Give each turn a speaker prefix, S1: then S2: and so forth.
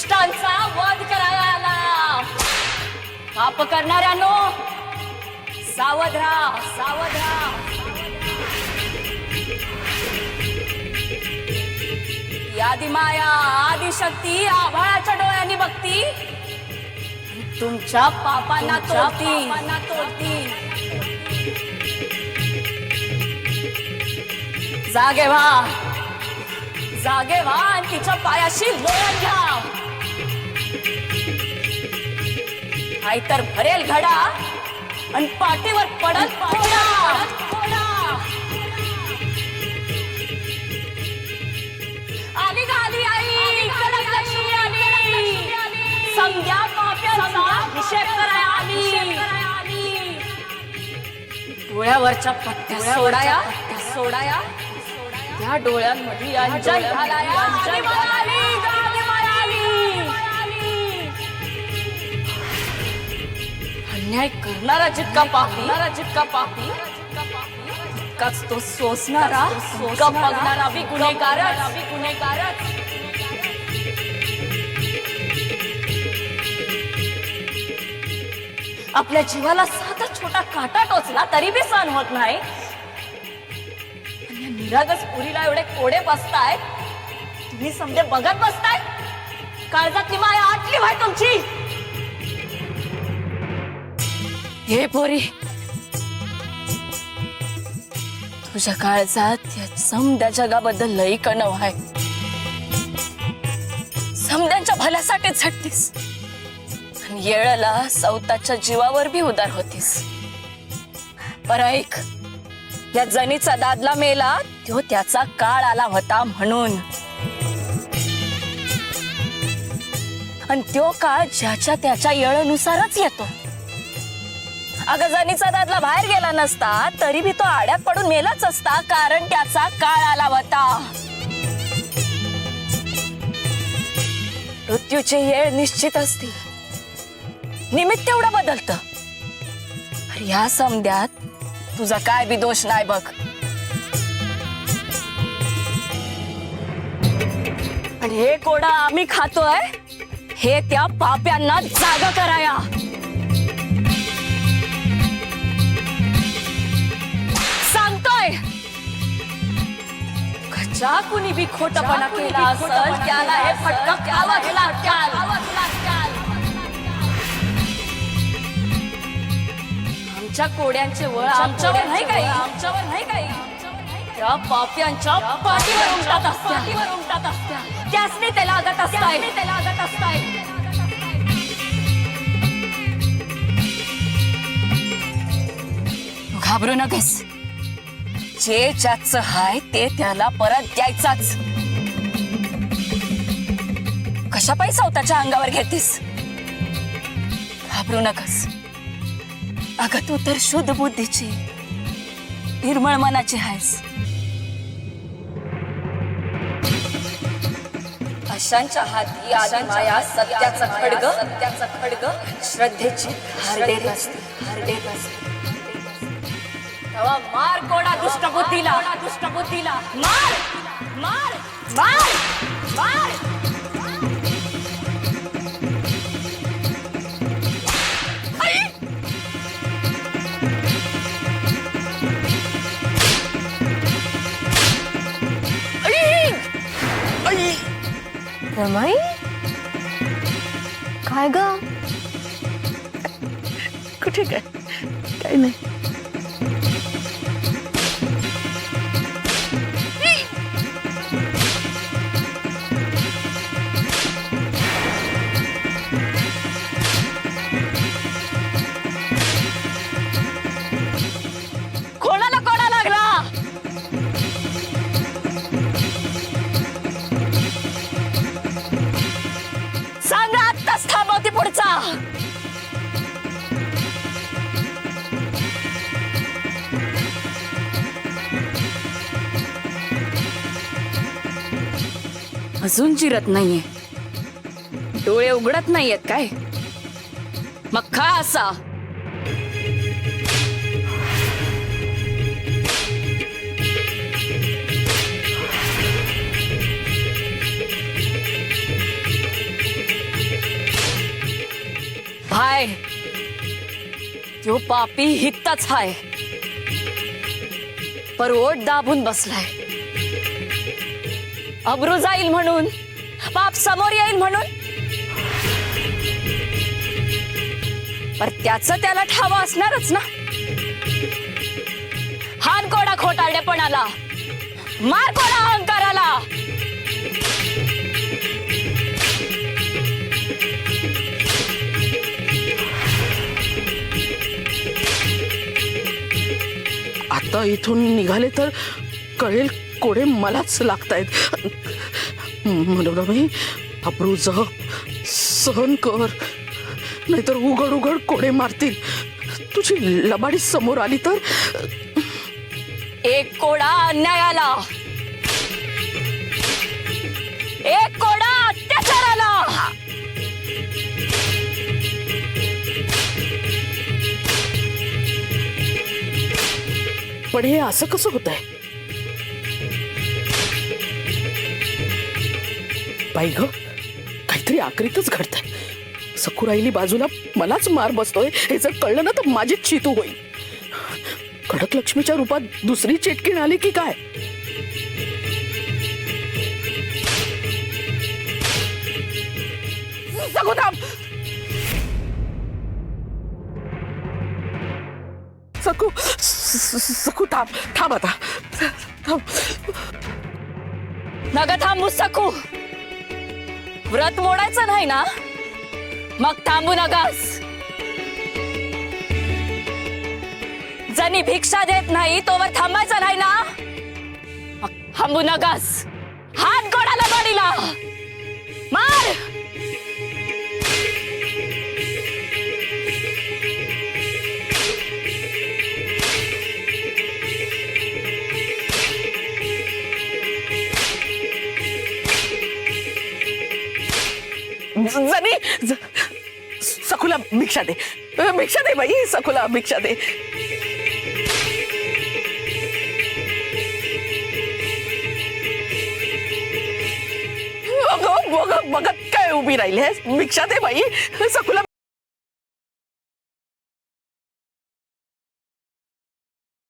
S1: दुष्टांचा वध करायला आला। पाप करणाऱ्यांनो सावध राहा, सावध राहा। आदि माया आदिशक्ती आभाळाच्या डोळ्यांनी बघती, तुमच्या पापांना तोडती। जागे व्हा, जागे व्हा आणि तिच्या पायाशी लोळण घ्या। नाहीतर भरेल घडा आणि पाठीवर पडत फोडा। आली गाली आई, कडक लक्ष्मी आली, समध्या पाप्यांचा अभिषेक करायला आली। डोळ्यावरच्या पट्ट्या सोडाया, सोडाया, त्या डोळ्यांमध्ये अंजन घालाया। अन्याय करणारा जितका पापी, तितकाच तो सोसणारा बघणारा बी गुन्हेगारच। आपल्या जीवाला साधा छोटा काटा टोचला तरी बी सहन होत नाही। निरागस पुरीला एवढे कोडे बसताय, तुम्ही समजे बघत बसताय। काळजातली माया आटली व्हाय तुमची। हे पोरी, तुझ्या काळजात या समद्या जगाबद्दल लई कणव आहे। समद्यांच्या भल्यासाठी झटतीस आणि येळला सौताच्या जीवावर बी उदार होतीस। पर ऐक, या जनीचा दादला मेला तो त्याचा काळ आला होता म्हणून, आणि तो काळ ज्याच्या त्याच्या येळेनुसारच येतो। अगं जनीचा दादला बाहेर गेला नसता तरी बी तो आड्यात पडून मेलाच असता, कारण त्याचा काळ आला होता। मृत्यूची येळ निश्चित असते, निमित्त तेवढं बदलतं। या समध्यात तुझा काय बी दोष नाही बघ। आणि हे कोडा आम्ही खातोय हे त्या पाप्यांना जागा कराया। सांगतोय, ज्या कुणी बी खोटपणा केला असेल त्याला हे फटका खावाच लागेल। आमच्या कोड्यांचे वळ आमच्यावर नाही काही, त्या पाप्यांच्या पाठीवर उमटत असत्या, त्यासने त्याला लागत असताय। घाबरू नकोस, जे ज्याचं हाय ते त्याला परत द्यायचाच। कशा पैसा स्वतःच्या अंगावर घेतीस? घाबरू नकोस। अगं तू तर शुद्ध बुद्धीची निर्मळ मनाची आहेस। अशांच्या हाती आदि माया सत्याचा खड्ग श्रद्धेची हार्डेर असते। तेव्हा मार कोणा दुष्ट बुद्धीला, मार।
S2: रमाई, काय ग?
S3: कुठे काय? काही नाही।
S1: कोणाला कोणा लागला? सांगा आत्ताच थांबवते पुढचा। अजून जिरत नाहीये, डोळे उघडत नाहीयेत काय? मग खा असा। त्यो पापी हित्ताच हाय, पर ओट दाबून बसलाय. अब्रू जाईल म्हणून, पाप समोर येईल म्हणून, पर त्याचं त्याला ठाव असणारच ना. हान कोणा खोटारडेपणाला, मार कोणा अहंकाराला.
S3: आता इथून निघाले तर कळेल कोडे मलाच लागतायत. मनोरमाई, अब्रू जप, सहन कर, नाहीतर उघड उघड कोडे मारतील. तुझी लबाडी समोर आली तर.
S1: एक कोडा अन्यायाला, एक कोडा अत्याचाराला.
S3: पण हे असं कसं होत आहे? बाई ग, काहीतरी आकरीतच घडतंय. सखुराईली बाजूला मलाच मार बसतोय हे जर कळलं ना तर माझीच चितू होईल. खडक लक्ष्मीच्या रूपात दुसरी चेटकीण आली की काय? सकू थांब, सकू सकू थांब, थांब आता, थांब.
S1: नग थांबू सकू. व्रत मोडायचं नाही ना, मग थांबू नगास. जनी भिक्षा देत नाही तोवर थांबायचं नाही ना, मग थांबू नगास. हात कोणाला बडीला मार.
S3: जनी सखूला भिक्षा दे, भिक्षा दे बाई, सखूला भिक्षा दे. अगं बघत काय उभी राहिली आहेस? भिक्षा दे बाई, सखूला